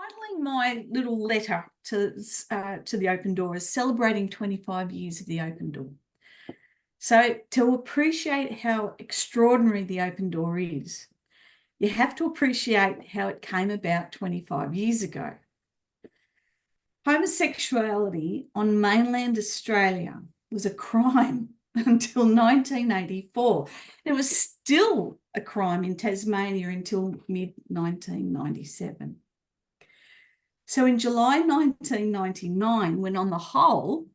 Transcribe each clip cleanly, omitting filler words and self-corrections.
titling my little letter to the Open Door is celebrating 25 years of the Open Door. So to appreciate how extraordinary the Open Door is, you have to appreciate how it came about 25 years ago. Homosexuality on mainland Australia was a crime until 1984. It was still a crime in Tasmania until mid-1997. So in July 1999, when on the whole,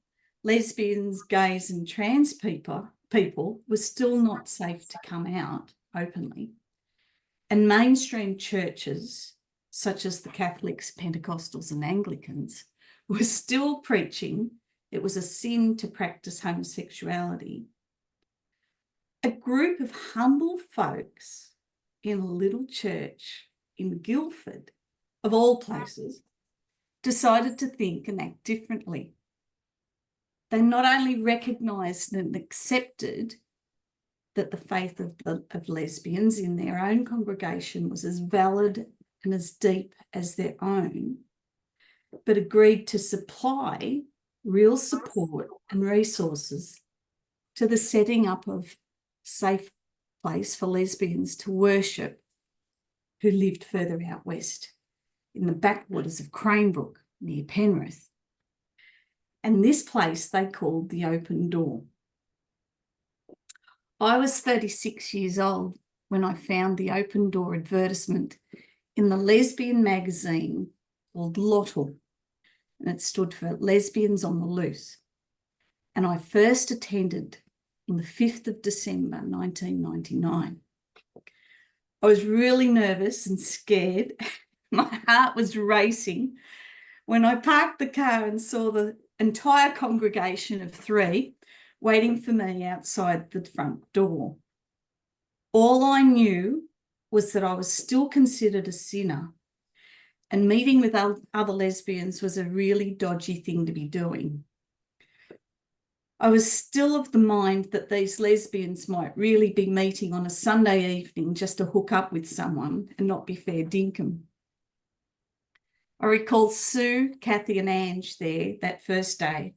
lesbians, gays and trans people were still not safe to come out openly, and mainstream churches, such as the Catholics, Pentecostals and Anglicans, were still preaching it was a sin to practice homosexuality, a group of humble folks in a little church in Guildford, of all places, decided to think and act differently. They not only recognised and accepted that the faith of lesbians in their own congregation was as valid and as deep as their own, but agreed to supply real support and resources to the setting up of safe place for lesbians to worship who lived further out west in the backwaters of Cranebrook near Penrith. And this place they called the Open Door. I was 36 years old when I found the Open Door advertisement in the lesbian magazine called Lottle, and it stood for Lesbians on the Loose. And I first attended on the 5th of December, 1999. I was really nervous and scared. My heart was racing when I parked the car and saw the entire congregation of 3 waiting for me outside the front door. All I knew was that I was still considered a sinner, and meeting with other lesbians was a really dodgy thing to be doing. I was still of the mind that these lesbians might really be meeting on a Sunday evening just to hook up with someone and not be fair dinkum. I recall Sue, Kathy and Ange there that first day.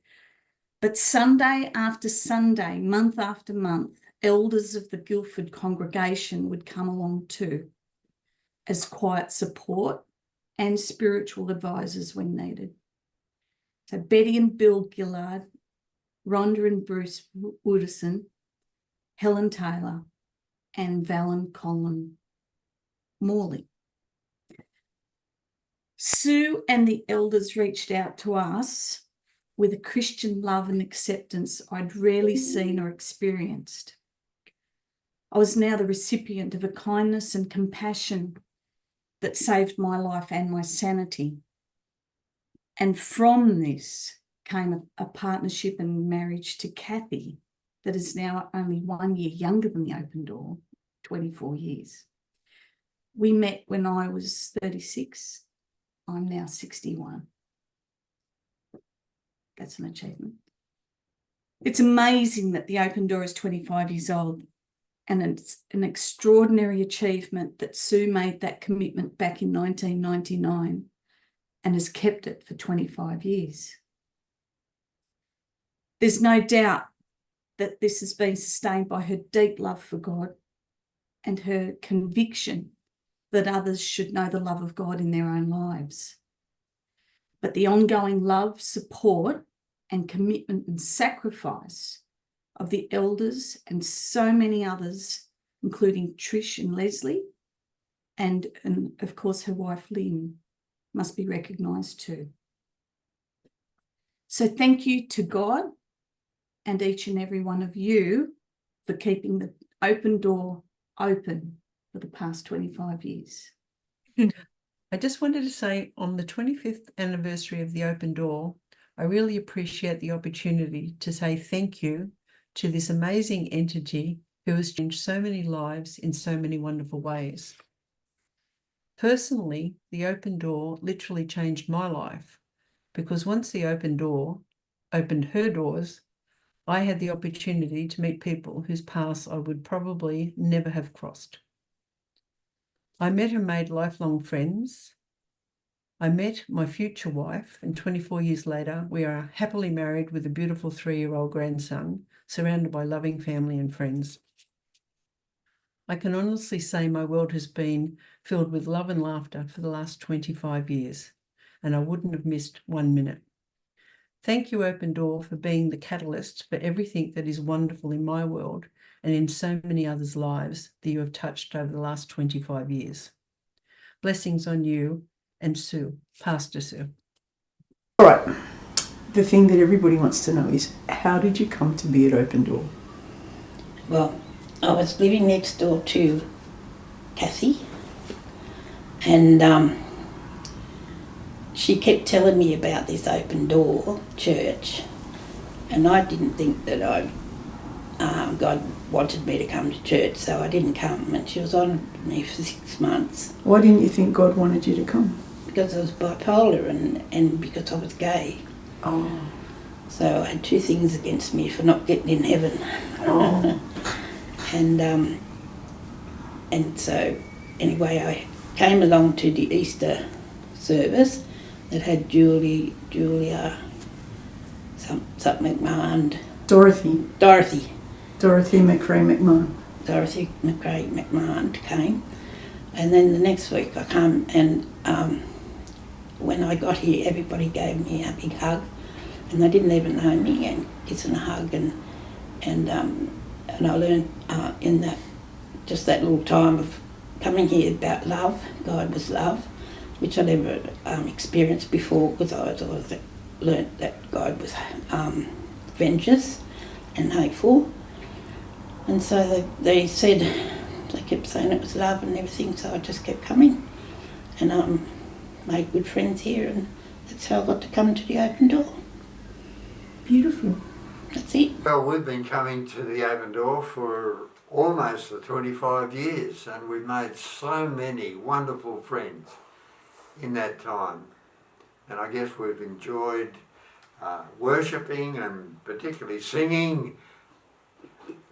But Sunday after Sunday, month after month, elders of the Guildford congregation would come along too, as quiet support and spiritual advisors when needed. So Betty and Bill Gillard, Rhonda and Bruce Wooderson, Helen Taylor and Val and Colin Morley. Sue and the elders reached out to us with a Christian love and acceptance I'd rarely seen or experienced. I was now the recipient of a kindness and compassion that saved my life and my sanity. And from this came a partnership and marriage to Kathy that is now only 1 year younger than the Open Door, 24 years. We met when I was 36. I'm now 61. That's an achievement. It's amazing that the Open Door is 25 years old, and it's an extraordinary achievement that Sue made that commitment back in 1999 and has kept it for 25 years. There's no doubt that this has been sustained by her deep love for God and her conviction that others should know the love of God in their own lives. But the ongoing love, support and commitment and sacrifice of the elders and so many others, including Trish and Leslie, and of course her wife Lynn, must be recognised too. So thank you to God and each and every one of you for keeping the Open Door open for the past 25 years. I just wanted to say, on the 25th anniversary of the Open Door, I really appreciate the opportunity to say thank you to this amazing entity who has changed so many lives in so many wonderful ways. Personally, the Open Door literally changed my life, because once the Open Door opened her doors, I had the opportunity to meet people whose paths I would probably never have crossed. I met and made lifelong friends. I met my future wife, and 24 years later, we are happily married with a beautiful 3-year-old grandson, surrounded by loving family and friends. I can honestly say my world has been filled with love and laughter for the last 25 years, and I wouldn't have missed 1 minute. Thank you, Open Door, for being the catalyst for everything that is wonderful in my world and in so many others' lives that you have touched over the last 25 years. Blessings on you and Sue, Pastor Sue. All right. The thing that everybody wants to know is, how did you come to be at Open Door? Well, I was living next door to Kathy, and she kept telling me about this Open Door church, and I didn't think that God wanted me to come to church, so I didn't come, and she was on me for 6 months. Why didn't you think God wanted you to come? Because I was bipolar and because I was gay. Oh. So I had 2 things against me for not getting in heaven. Oh. And so anyway, I came along to the Easter service that had Julia something McMahon. Dorothy McRae McMahon. Dorothy McRae McMahon came. And then the next week I come, and when I got here, everybody gave me a big hug, and they didn't even know me, and kiss and a hug, and I learned in that just that little time of coming here about love. God was love, which I never experienced before, because I always learnt that God was vengeance and hateful. And so they kept saying it was love and everything, so I just kept coming, and made good friends here, and that's how I got to come to the Open Door. Beautiful. That's it. Well, we've been coming to the Open Door for almost the 25 years, and we've made so many wonderful friends in that time. And I guess we've enjoyed worshipping and particularly singing,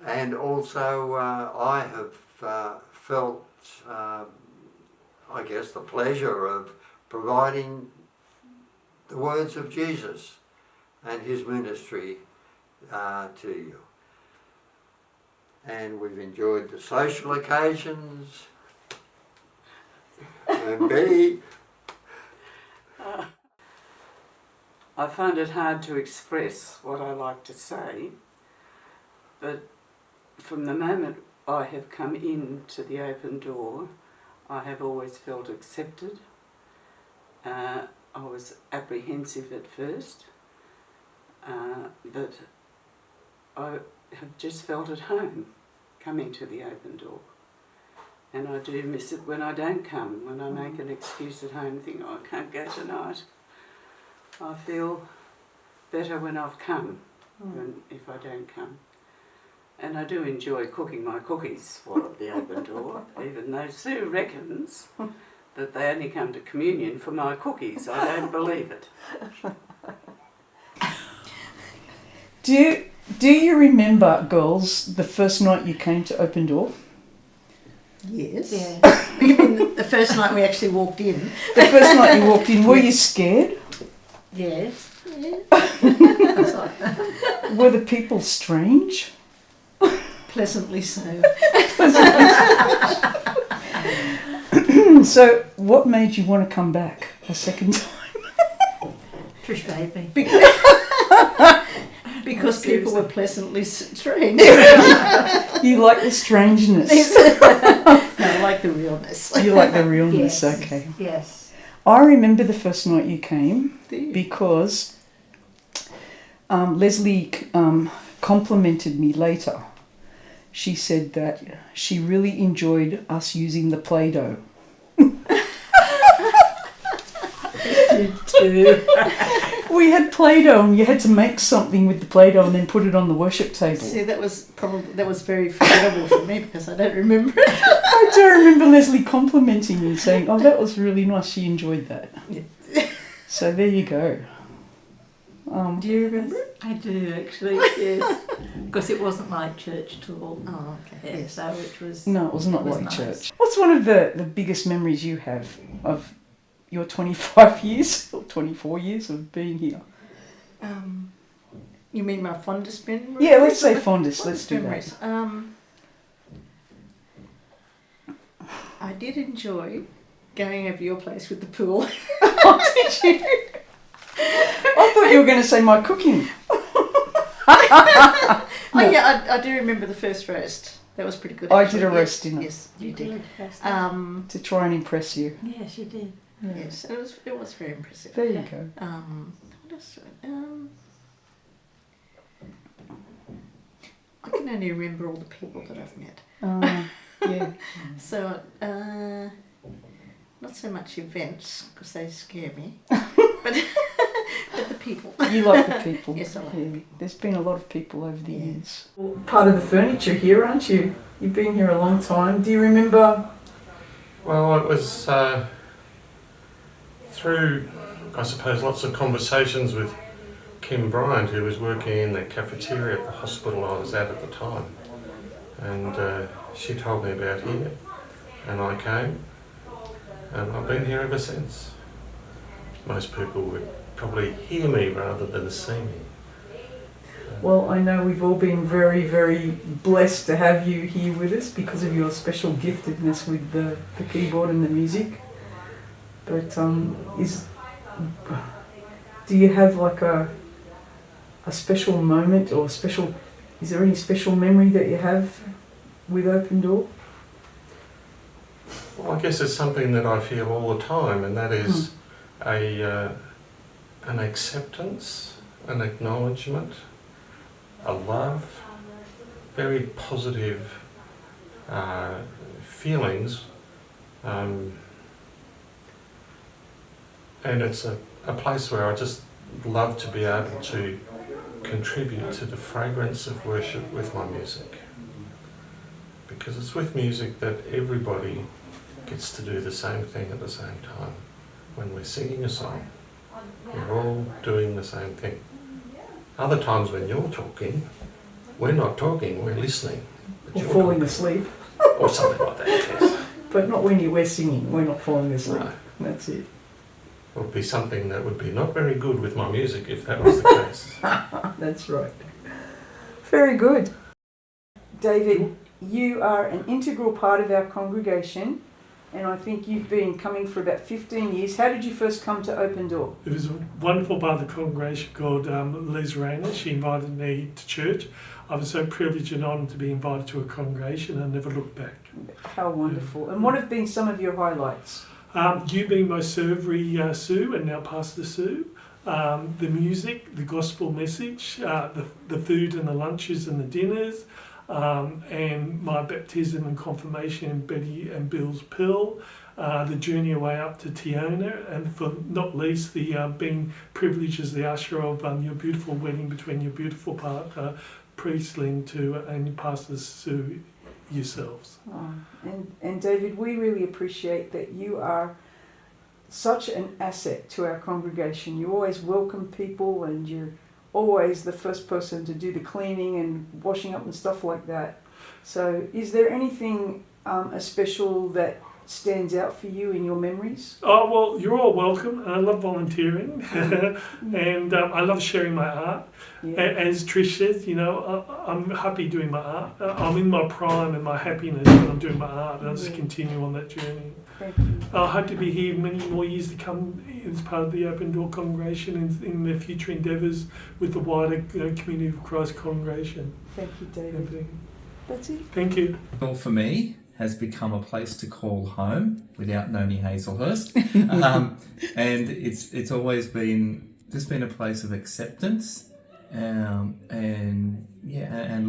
and also I have felt, I guess, the pleasure of providing the words of Jesus and his ministry to you. And we've enjoyed the social occasions. And Betty. I find it hard to express what I like to say, but from the moment I have come into the Open Door, I have always felt accepted. I was apprehensive at first, but I have just felt at home coming to the Open Door. And I do miss it when I don't come, when I make an excuse at home and think, oh, I can't go tonight. I feel better when I've come than if I don't come. And I do enjoy cooking my cookies while at the Open Door, even though Sue reckons that they only come to communion for my cookies. I don't believe it. Do you remember, girls, the first night you came to Open Door? Yes. Yeah. You mean the first night we actually walked in? The first night you walked in, were you scared? Yes. Yeah. Were the people strange? Pleasantly so. So, what made you want to come back a second time? Trish baby. Because people were pleasantly strange. You like the strangeness. No, I like the realness. You like the realness, Yes. okay. Yes. I remember the first night you came because Leslie complimented me later. She said that she really enjoyed us using the Play-Doh. We had Play-Doh, and you had to make something with the Play-Doh and then put it on the worship table. See, that was very forgettable for me because I don't remember it. I do remember Leslie complimenting me, saying, "Oh, that was really nice. She enjoyed that." Yeah. So there you go. Do you remember it? I do actually, yes, because it wasn't like church at all. Oh, okay. Yeah, so it was. No, it was not it was like nice. church. What's one of the biggest memories you have of your 25 years or 24 years of being here? You mean my fondest memories? Yeah, let's say fondest. Let's do that. memories. I did enjoy going over your place with the pool. Oh, did you? I thought you were going to say my cooking. Oh yeah, I do remember the first roast. That was pretty good. I actually. did a Yes, roast dinner. Yes, you did. To try and impress you. Yes, you did. Yes, it was very impressive. There you go. What else? I can only remember all the people that I've met. Yeah. So, not so much events because they scare me, but the people. You like the people. Yes, I like the people. There's been a lot of people over the Yeah. years. Part of the furniture here, aren't you? You've been here a long time. Do you remember? Well, it was through, I suppose, lots of conversations with Kim Bryant, who was working in the cafeteria at the hospital I was at the time. And she told me about here, and I came, and I've been here ever since. Most people would probably hear me rather than see me. Well, I know we've all been very, very blessed to have you here with us because of your special giftedness with the keyboard and the music. But do you have like a special moment or is there any special memory that you have with Open Door? Well, I guess it's something that I feel all the time, and that is an acceptance, an acknowledgement, a love, very positive feelings, and it's a place where I just love to be able to contribute to the fragrance of worship with my music, because it's with music that everybody gets to do the same thing at the same time. When we're singing a song, we're all doing the same thing. Other times when you're talking, we're not talking, we're listening. But Or you're falling talking. asleep? Or something like that, yes. But not when we're singing, we're not falling asleep. No. That's it. It would be something that would be not very good with my music if that was the case. That's right. Very good. David, you are an integral part of our congregation, and I think you've been coming for about 15 years. How did you first come to Open Door? It was a wonderful part of the congregation called Les Rayner. She invited me to church. I was so privileged and honoured to be invited to a congregation. I never looked back. How wonderful. And what have been some of your highlights? You being my servery, Sue, and now Pastor Sue. The music, the gospel message, the food and the lunches and the dinners, and my baptism and confirmation in Betty and Bill's Pill, the journey away up to Tiona, and for not least the being privileged as the usher of your beautiful wedding between your beautiful partner, Priestling, and Pastor Sue yourselves. Oh, and David, we really appreciate that you are such an asset to our congregation. You always welcome people, and you're always the first person to do the cleaning and washing up and stuff like that. So is there anything special that stands out for you in your memories? Oh, well, you're all welcome. I love volunteering and I love sharing my art. Yeah. As Trish says, you know, I'm happy doing my art. I'm in my prime and my happiness when I'm doing my art, and I'll just continue on that journey. Thank you. I hope to be here many more years to come as part of the Open Door congregation and in their future endeavours with the wider Community of Christ congregation. Thank you, David. That's it. Thank you. Well, for me, has become a place to call home without Noni Hazelhurst, and it's always been a place of acceptance, and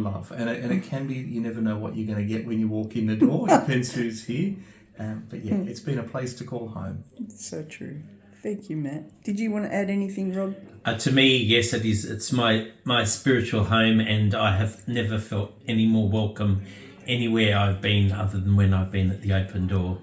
love, and it can be, you never know what you're going to get when you walk in the door. It depends who's here, but yeah, it's been a place to call home. It's so true. Thank you, Matt. Did you want to add anything, Rob? To me, yes, it is. It's my spiritual home, and I have never felt any more welcome anywhere I've been other than when I've been at the Open Door.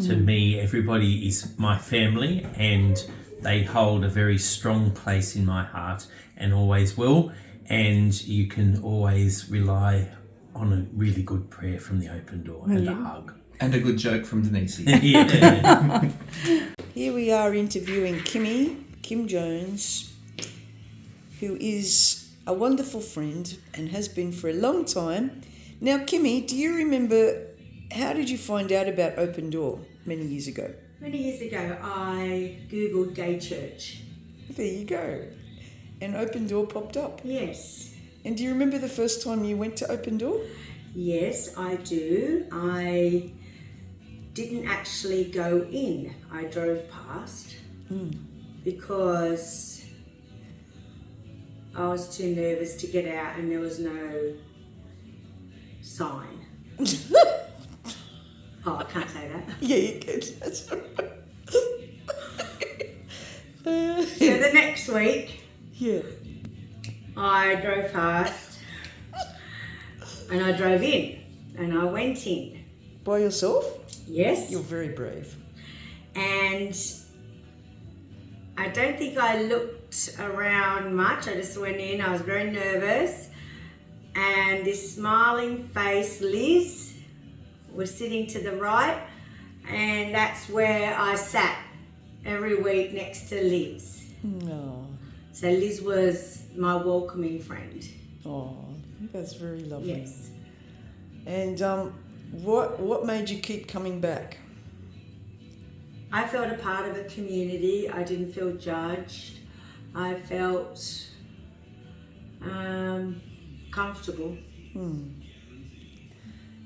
To me, everybody is my family, and they hold a very strong place in my heart and always will, and you can always rely on a really good prayer from the Open Door and a hug. And a good joke from Denise. Yeah. Here we are interviewing Kim Jones, who is a wonderful friend and has been for a long time. Now, Kimmy, do you remember, how did you find out about Open Door many years ago? Many years ago, I Googled gay church. There you go. And Open Door popped up. Yes. And do you remember the first time you went to Open Door? Yes, I do. I didn't actually go in. I drove past because I was too nervous to get out and there was no sign. Oh, I can't say that. Yeah, you can. That's all right. So the next week, Yeah. I drove past and I drove in and I went in. By yourself? Yes. You're very brave. And I don't think I looked around much. I just went in. I was very nervous. And this smiling face, Liz, was sitting to the right. And that's where I sat every week next to Liz. No. So Liz was my welcoming friend. Oh, that's very lovely. Yes. And what made you keep coming back? I felt a part of a community. I didn't feel judged. I felt comfortable. And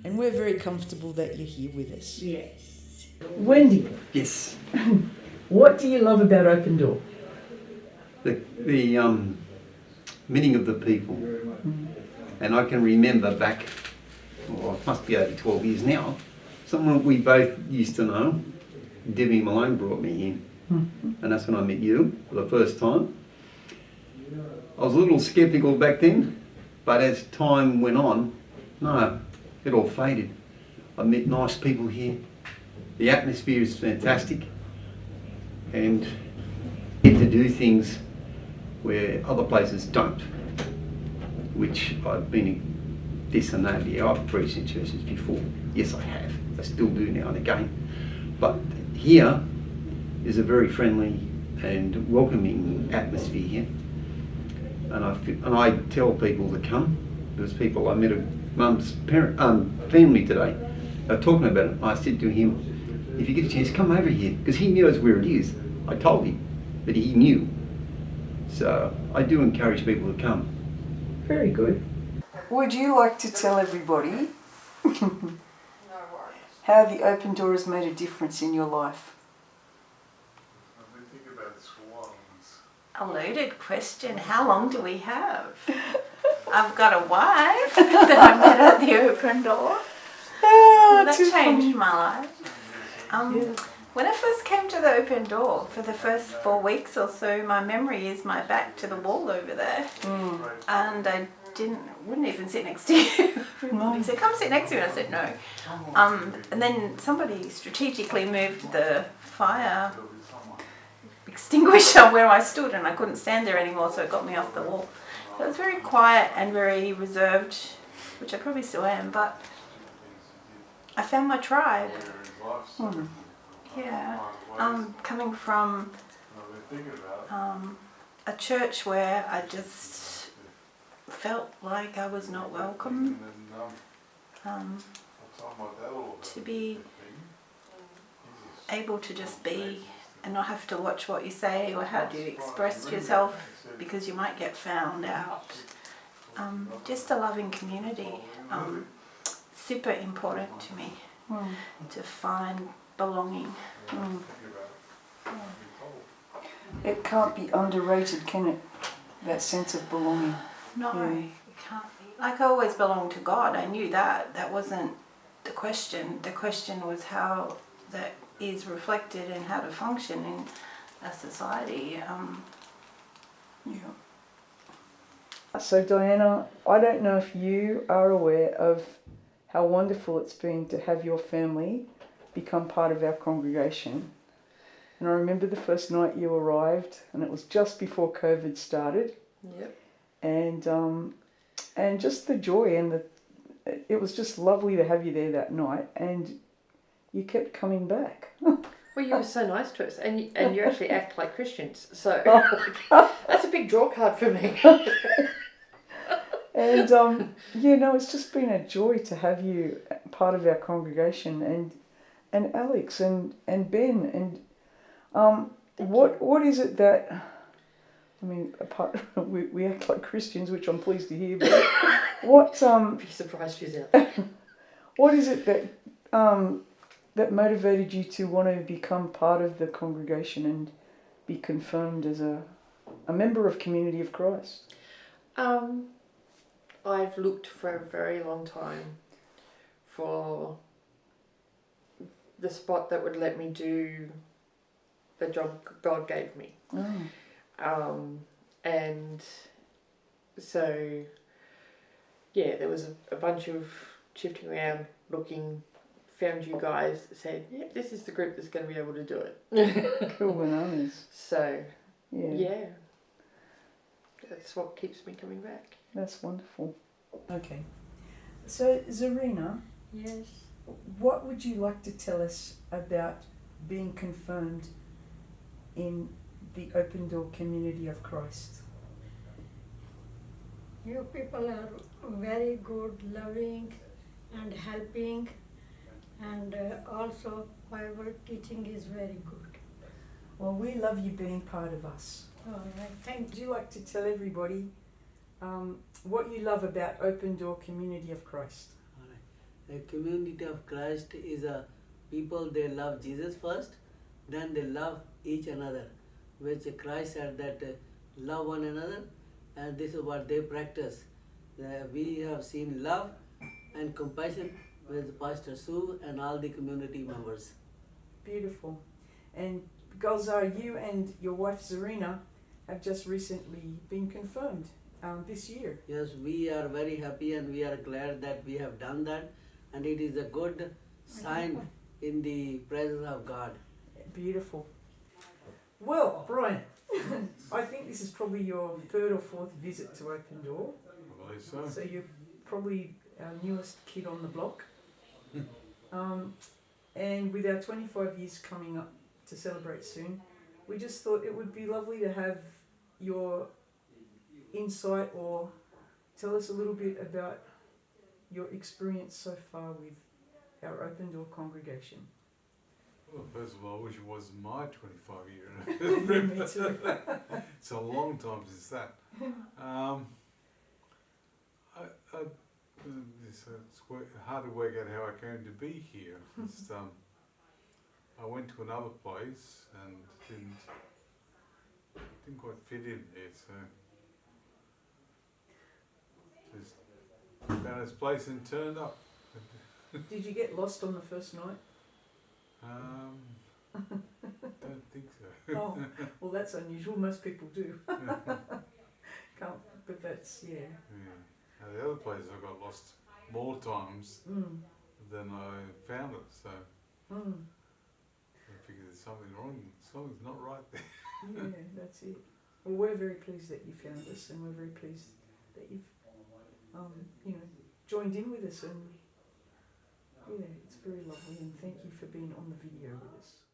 we're very comfortable that you're here with us. Yes. Wendy, Yes, what do you love about Open Door? the meeting of the people. And I can remember back, well, it must be over 12 years now, someone we both used to know, Debbie Malone, brought me here. And that's when I met you for the first time. I was a little sceptical back then, but as time went on, no, it all faded. I met nice people here. The atmosphere is fantastic, and get to do things where other places don't, which I've been in this and that. Yeah, I've preached in churches before. Yes, I have. I still do now and again. But here is a very friendly and welcoming atmosphere here. And I tell people to come. There's people, I met a mum's family today. They were talking about it. I said to him, if you get a chance, come over here, because he knows where it is. I told him, but he knew. So I do encourage people to come. Very good. Would you like to tell everybody how the Open Door has made a difference in your life? A loaded question. How long do we have? I've got a wife that I met at the Open Door. Oh, That too changed funny. my life. When I first came to the Open Door, for the first 4 weeks or so, my memory is my back to the wall over there. And I wouldn't even sit next to you. Everybody said, come sit next to me. And I said, no. And then somebody strategically moved the fire extinguisher where I stood, and I couldn't stand there anymore, so it got me off the wall. So it was very quiet and very reserved, which I probably still am, but I found my tribe. Yeah. Coming from a church where I just felt like I was not welcome, to be able to just be and not have to watch what you say or how you express yourself because you might get found out. Just a loving community, super important to me, to find belonging. It can't be underrated, can it? That sense of belonging. No, Yeah. it can't be. Like I always belonged to God. I knew that. That wasn't the question. The question was how that is reflected and how to function in a society. So Diana, I don't know if you are aware of how wonderful it's been to have your family become part of our congregation. And I remember the first night you arrived, and it was just before COVID started. Yep. And just the joy and it was just lovely to have you there that night, and you kept coming back. Well, you were so nice to us, and you actually act like Christians, so that's a big draw card for me. And it's just been a joy to have you part of our congregation, and Alex and Ben, and what is it that, I mean, apart we act like Christians, which I'm pleased to hear, but what Be surprised she's out there. what is it that that motivated you to want to become part of the congregation and be confirmed as a member of Community of Christ? I've looked for a very long time for the spot that would let me do the job God gave me. And so, yeah, there was a bunch of shifting around, looking, found you guys, said, yeah, this is the group that's going to be able to do it. Cool bananas. So, Yeah. That's what keeps me coming back. That's wonderful. Okay. So, Zarina, Yes. what would you like to tell us about being confirmed in the Open Door Community of Christ? You people are very good, loving and helping, and also Bible teaching is very good. Well, we love you being part of us. All right, thank Would you like to tell everybody what you love about Open Door Community of Christ? The Community of Christ is a people, they love Jesus first, then they love each another, which Christ said that love one another, and this is what they practice. We have seen love and compassion with Pastor Sue and all the community members. Beautiful. And Gulzar, you and your wife Zarina have just recently been confirmed this year. Yes, we are very happy and we are glad that we have done that, and it is a good sign in the presence of God. Beautiful. Well, Brian, I think this is probably your third or fourth visit to Open Door. I believe so. So you're probably our newest kid on the block. And with our 25 years coming up to celebrate soon, we just thought it would be lovely to have your insight or tell us a little bit about your experience so far with our Open Door congregation. Well, first of all, I wish it was my 25 year. Me too. It's a long time since that. It's hard to work out how I came to be here. Just, I went to another place and didn't quite fit in there, so just found this place and turned up. Did you get lost on the first night? Don't think so. Oh, well, that's unusual. Most people do. Can't, but that's, yeah. Yeah. Now, the other place I got lost more times than I found it, so I figured there's something wrong. Something's not right there. Yeah, that's it. Well, we're very pleased that you found us, and we're very pleased that you've, joined in with us, and yeah, it's very lovely. And thank you for being on the video with us.